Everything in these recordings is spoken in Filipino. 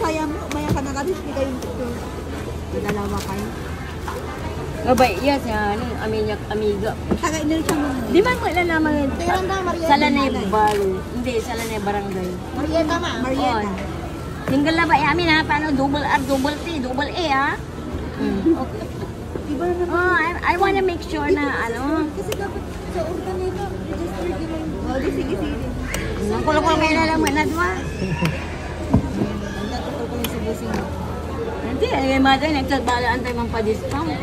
saya mo, maya ka nakadisplay kayo picture. Dalawa kayo. Mabait yan siya, amiga. Tagay na rin siya mo. Di ba mo ilalaman yun? Tiranda, Marieta. Sa Lanebal. Hindi, sa Lanebal Barangay. Marieta ma. Marieta. Single na ba amin ha? Paano? Double R, double T, double A ha? Okay. Iba na I wanna make sure na ano. Kasi dapat sa organ nito, registered yun. Oh, di sige, sige. Ang kulo-kulo kayo nalaman na diba? Ang tatapal ko yung subusing mo. Hindi, ay mother, nagtagbalaan tayo mang pa-discount.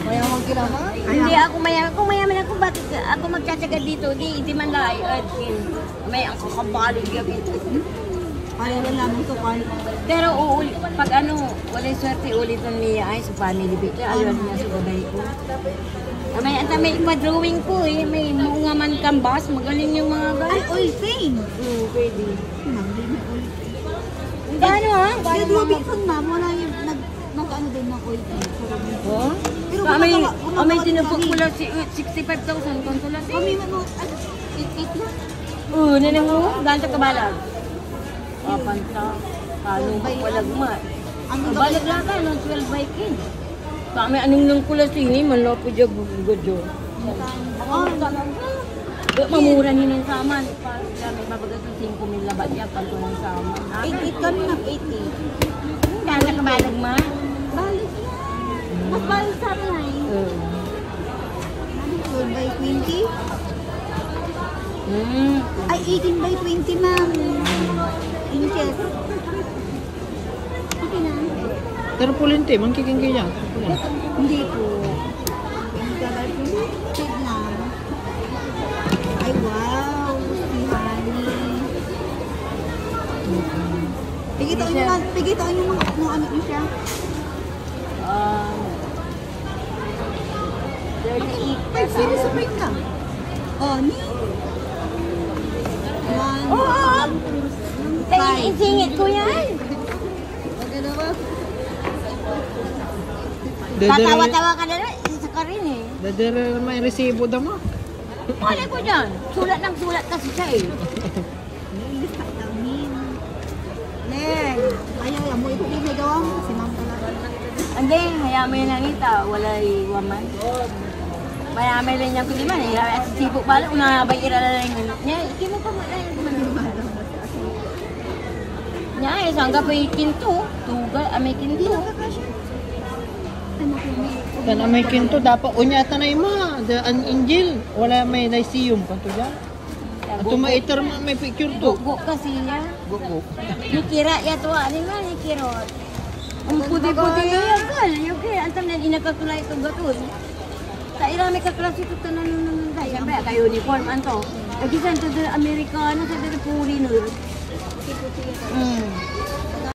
Mayaman kila ma? Hindi ako mayaman. Kung mayaman ako, bakit ako magtsatsaga dito? Di man lang ay urgent. May ang kakabalig yung ito. Kaya lang namin ito, kaya. Pero pag ano, walay swerte ulitan niya ay sa family picture. Alam niya sa bagay ko. May ipa-drawing ko eh. May mga man canvas. Magaling yung mga Ay, guys. oil paint. Pwede. Nagli na oil paint. Paano ha? Kaya di Bixon ma'am, wala yung nag-ano din ng oil paint. Oh? Pero May tinupok ko lang 65,000 konsulat eh. Kami ano, 8 na. Nanang mo? Ganto ka balag? Panta. Paano ko palagma? Balag lang ka, ng 12 by kin. Kami anong nang kulas ini, manlopo dyan gudyo. Oo, mamura ni ng saman. May babagat ng 5,000 labat yan, kanto ng saman. 8 kami ng 80. Ganto ka balag ma? Balik na. Mas balik sa amin ay. 12 by 20? Ay, 18 by 20 ma'am. Inches. Okay na. Pero pulinte, mangkiking kaya. Hindi po. Tig lang. Ay, wow. Si Honey. Pigitaan yung mga kung ano siya. 38. Ay, serious break ka. Oh, ni. Isingit ko yan. Okay na ba? Tatawa-tawa ka na rin. Isa ka rin eh. Dadara may resibo daw mo. Malay ko dyan. Sulat ng sulat kasi siya eh. Nilista namin. Len. Ayaw mo ito din gawa mo. Si ma'am talaga. Hindi, hayaan mo yun ang ita. Walay waman. Mayamay lang niyang kuliman eh. At sipo pala, unabay irala lang yun. Niya, ikimo pa mo lang. Niya, isang kapay kinto. Tuga, may kinto. Dan may kinto dapat unyata na ima. An Angel, wala may lyceum pa to dyan. Ato maitar may picture to. Guguk kasi niya. Guguk. Nikira ya to, ano nga nikirot. Ang puti-puti yan, kal. Yung kaya, antam na inakatulay ito gatul. Sa irami kaklase ito tanan ng tayo. Siyempre, kayo uniform, anto. Lagi sa ito Amerikano, sa ito foreigner.